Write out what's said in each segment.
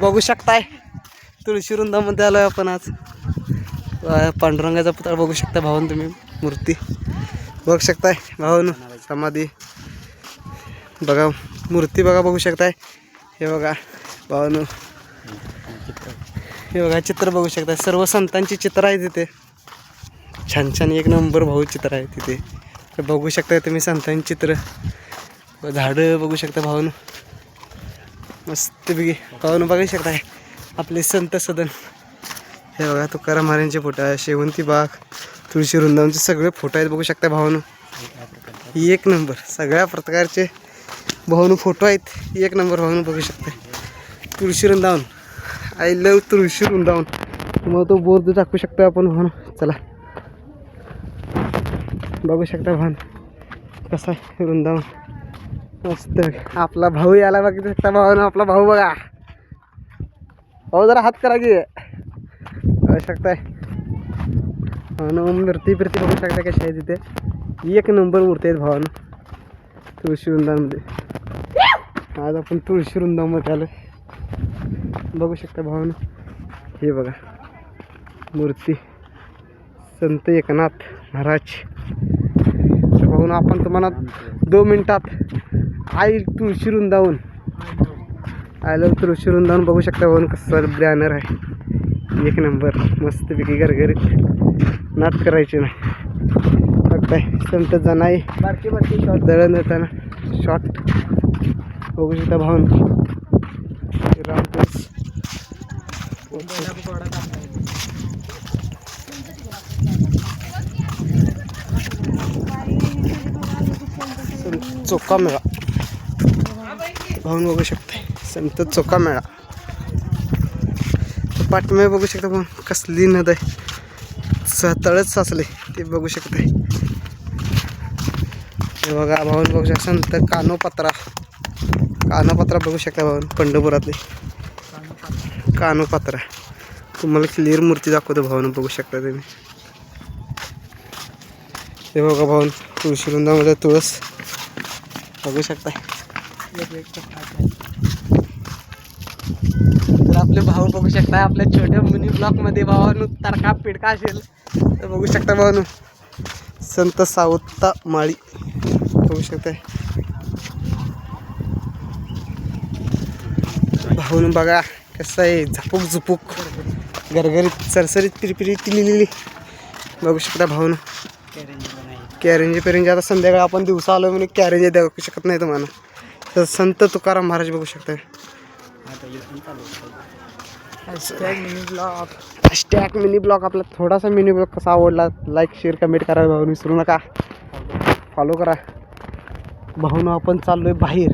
बघू शकताय तुळशी वृंदामध्ये आलोय आपण आज. पांडुरंगाचा पुतळा बघू शकता भावानं तुम्ही. मूर्ती बघू शकताय भावानं. समाधी बघा, मूर्ती बघा बघू शकताय. हे बघा भावानं, हे बघा चित्र बघू शकताय. सर्व संतांची चित्र आहे तिथे. छान छान एक नंबर भाऊ चित्र आहे तिथे. तर बघू शकताय तुम्ही संतांची चित्र. झाडं बघू शकता भावानं मस्तपैकी. भावानं बघू शकताय आपले संत सदन. हे बघा तुकाराम महाराजांचे फोटो आहे. शेवंती बाग, तुळशी वृंदावनचे सगळे फोटो आहेत बघू शकता भावानं. एक नंबर सगळ्या प्रकारचे भावानं फोटो आहेत. एक नंबर भावानं बघू शकता. तुळशी वृंदावन, आय लव तुळशी वृंदावन. तुम्हाला तो बोर्ड टाकू शकतो आपण भावानं. चला बघू शकता भावानं कसा आहे वृंदावन. मस्त आपला भाऊ याला बघू शकता भावानं. आपला भाऊ बघा. भाऊ जरा हात करा की. बघू शकताय मूर्ती फिरती बघू शकता कशी आहे तिथे. एक नंबर मूर्ती आहेत भावानं तुळशी वृंदावनमध्ये. आज आपण तुळशी वृंदावनमध्ये आलो बघू शकता भावानं. हे बघा मूर्ती संत एकनाथ महाराज. भाऊन आपण तुम्हाला 2 मिनिटात आई तुळशी वृंदावन, आय लव्ह तुळशी वृंदावन बघू शकता भाऊन. कसं बॅनर आहे एक नंबर मस्तपैकी. गरगरीत नाच करायचे नाही बघताय. संत जनाई बारकी बारकी शॉर्ट दळण देताना शॉर्ट बघू शकता भाऊन. रामपूस चोका मेळा भाऊन बघू शकता. संत चोका मेळा पाठमे बघू शकता भाऊन. कसली नद आहे, तळच साचले ते बघू शकता. हे बघा भाऊन बघू शकता संत कानोपात्रा. कानोपात्रा बघू शकता भाऊन. पंढरपुरातले कानोपात्रा. तुम्हाला क्लिअर मूर्ती दाखवतो भाऊन बघू शकता तुम्ही. हे बघा भाऊन तुळशी वृंदावनमध्ये तुळस बघू शकता. तर आपले भाऊ बघू शकता आपल्या छोट्या मिनी ब्लॉकमध्ये भावानं तडका पिडका असेल तर बघू शकता भावानं. संत सावता माळी बघू शकताय भाऊन. बघा कसं आहे झापूक झुपूक गरगरीत सरसरीत पिरपिरी लिहिलेली बघू शकता भाऊन. कॅरेंजे पेरेंजे आता संध्याकाळी आपण दिवसा आलो म्हणजे कॅरेंजे देऊ शकत नाही तुम्हाला. तर संत तुकाराम महाराज बघू शकता. Hashtag mini blog. आपला थोडासा मिनी ब्लॉग कसा आवडला लाईक शेअर कमेंट करा भाऊन विसरू नका. फॉलो करा भाऊन. आपण चाललो आहे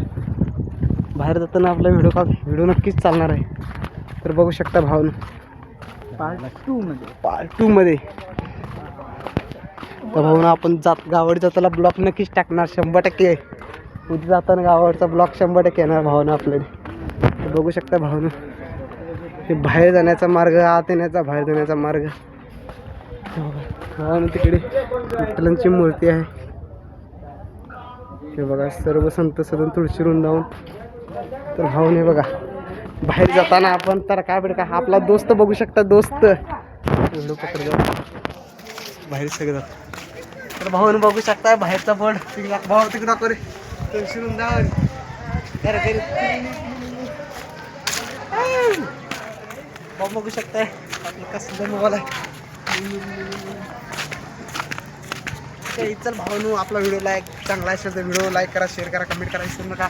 बाहेर जाताना आपला व्हिडिओ नक्कीच चालणार आहे. तर बघू शकता भाऊन पार्ट 2 मध्ये. तर भाऊन आपण गावावर जाताना ब्लॉग नक्कीच टाकणार 100%. उद्या जाताना गावावरचा ब्लॉग 100% येणार भाऊन आपल्याला. तर बघू शकता भाऊन हे बाहेर जाण्याचा मार्ग, आत येण्याचा, बाहेर जाण्याचा मार्ग. भाऊन तिकडे विठ्ठलांची मूर्ती आहे. हे बघा सर्व संत सदन तुळशी वृंदावन. तर भाऊन हे बघा बाहेर जाताना आपण तर काय बेड का आपला दोस्त बघू शकता. दोस्त व्हिडिओ पकड बाहेर सगळं जात. तर भाऊन बघू शकता बाहेरचा बोर्ड. भाऊ तिकडे दाखव रे तुळशी वृंदावन. भाऊ बघू शकताय आपलं कसलं मोबाईल आहे. चल भाऊ आपला व्हिडिओ चांगला असेल तर व्हिडिओ लाईक करा, शेअर करा, कमेंट करा विसरू नका.